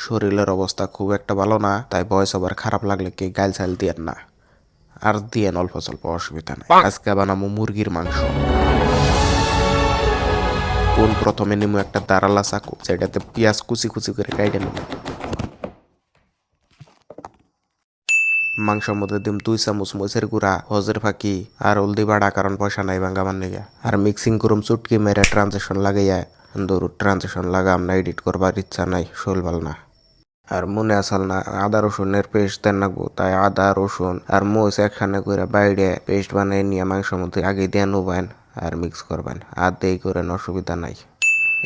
শরীরের অবস্থা খুব একটা ভালো না, তাই ভয়েস ওভার খারাপ লাগলে কি গাইল চাইল দিয়েন না, আর দিয়েন অল্প স্বল্প, অসুবিধা নেই। আজকে বানাবো মুরগির মাংস। কোন প্রথমে নিমু একটা দাঁড়ালা চাকু, সেটাতে পেঁয়াজ কুচি কুচি করে কাইটে নেব। মাংসের মধ্যে দিম 2 চামচ মরিচের গুঁড়া, হজের ফাঁকি আর হলদি বাড়া, কারণ পয়সা নাই ভাঙ্গাবার নিগে। আর মিক্সিং করুম চুটকি মেরে ট্রানজেকশন লাগাইয়া, দূর ট্রানজেকশন লাগাম না, এডিট করবার ইচ্ছা নাই, শোলবাল না। আর মনে আসল না আদা রসুনের পেস্ট দেন রাখবো, তাই আদা রসুন আর মরিচ একখানে করে বাইরে পেস্ট বানিয়ে নিয়ে মাংসের মধ্যে আগে দিয়ে নেবেন আর মিক্স করবেন। আর দেই করেন, অসুবিধা নাই।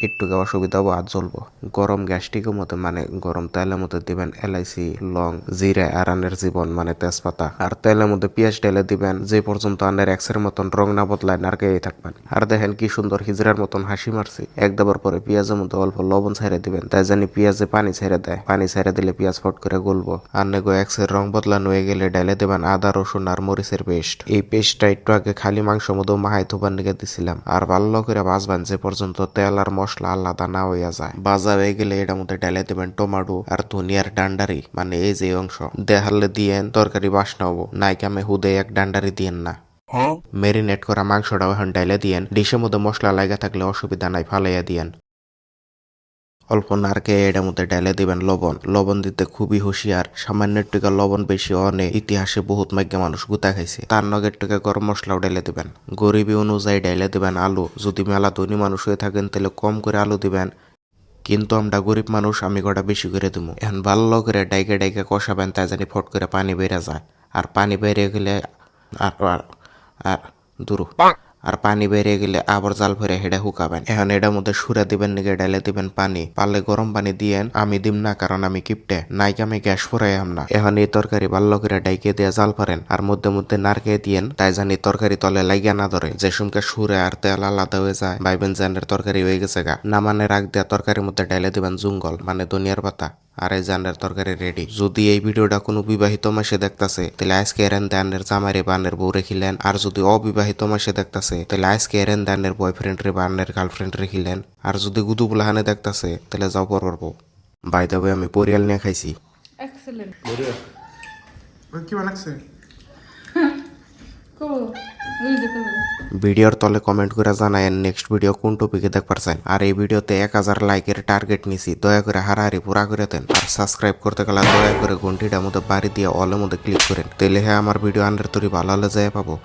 একটু অসুবিধা হবো, হাত জ্বলবো। গরম গ্যাসটিকের মতো মানে গরম তেলের মধ্যে দিবেন এলাইচি, লং, জিরা আর আনের জীবন মানে তেজপাতা। আর তেলের মধ্যে পেঁয়াজ ঢেলে দিবেন, যে পর্যন্ত আনের এক্সের মতন রং না বদলায় নারকেই থাকবেন। আর দেখেন কি সুন্দর হিজড়ার মতন হাসি মারছি। এক দেবার পরে পেঁয়াজের মধ্যে অল্প লবণ ছেড়ে দিবেন, তাই জানি পেঁয়াজে পানি ছেড়ে দেয়। পানি ছেড়ে দিলে পেঁয়াজ ফট করে গলবো। আর নেগো এক্সের রং বদলানো হয়ে গেলে ঢেলে দেবেন আদা রসুন আর মরিচের পেস্ট। এই পেস্টটা একটু আগে খালি মাংসের মধ্যে মাহাই থোবার নিকে দিছিলাম। আর ভালো করে ভাজবেন যে পর্যন্ত তেল আর মশলা আলাদা না হইয়া যায়। ভাজা হয়ে গেলে এটার মধ্যে ঢেলে দেবেন টমেটো আর ধনিয়ার ডান্ডারি, মানে এই যে অংশ দেখালে দিয়েন তরকারি বাসনা হবো। নাইকামে হুদে এক ডান্ডারি দিয়েন না। মেরিনেট করা মাংসটাও এখন ঢেলে দিয়েন। ডিশের মধ্যে মশলা লাগা থাকলে অসুবিধা নাই, ফালাইয়া দিয়েন। অল্প নারকে এটার মধ্যে ঢেলে দিবেন লবণ। লবণ দিতে খুবই হুঁশিয়ার, সামান্য টিকা লবণ বেশি অনে ইতিহাসে বহুত মাইগ্যা মানুষ গুতা খাইছে। তার নগের টিকা গরম মশলাও ঢেলে দিবেন। গরিবী অনুযায়ী ঢেলে দিবেন আলু। যদি মেলা ধনী মানুষ হয়ে থাকেন তাহলে কম করে আলু দিবেন, কিন্তু আমরা গরিব মানুষ, আমি কটা বেশি করে দেবো। এখন ভালো করে ডাইকে ডাইকে কষাবেন, তাই জানি ফট করে পানি বেড়ে যায়। আর পানি বেরিয়ে গেলে আর দূর আর পানি বেরিয়ে গেলে আবার জাল ভরে হেডে হুকাবেন। এখন এটার মধ্যে সুরা দিবেন নিগে ডাইলে দিবেন পানি। পারলে গরম পানি দিয়েন, আমি দিম না কারণ আমি কিপটে নাই, আমি গ্যাস ফুরাই না। এখন এই তরকারি ভালো করে ডাইকে দিয়ে জাল পারেন আর মধ্যে মধ্যে নারকে দিয়েন, তাই জানি তরকারি তলে লাগিয়া না ধরে। যে সুমকে সুরে আর তেল আলাদা হয়ে যায়, ভাইবেন জানের তরকারি হয়ে গেছে গা। নামানে রাখ দেয়া তরকারির মধ্যে ডাইলে দিবেন জুঙ্গল মানে ধনিয়ার পাতা, আর এই জানের তরকারি রেডি। যদি এই ভিডিওটা কোনো বিবাহিত মাসে দেখতাছে তাহলে আজকে এরেন দানের জামাইরে বানের বউ রেখিলেন। আর যদি অবিবাহিত মাসে দেখতাছে তাহলে আজকে এরেন দানের বয়ফ্রেন্ড রে বানের গার্লফ্রেন্ড রেখিলেন। আর যদি গুদুবুলাহানে দেখতাছে তাহলে যাও পরবার বউ। বাই দ্য ওয়ে, আমি পরিয়াল নিয়ে খাইছি। এক্সেলেন্ট। কি বানাচ্ছে? ভিডিওর তলে কমেন্ট করে জানায়েন নেক্সট ভিডিও কোন টপিকে দেখবার চান। আর এই ভিডিওতে 1000 লাইকের টার্গেট নিছি, দয়া করে হারাহারি পুরা করে দেন। আর সাবস্ক্রাইব করতে গেলে দয়া করে ঘন্টিটার মধ্যে বাড়ি দিয়ে অলের মধ্যে ক্লিক করেন, তাহলে হ্যাঁ আমার ভিডিও আন্ডার তৈরি ভালো হলে যায় পাবো।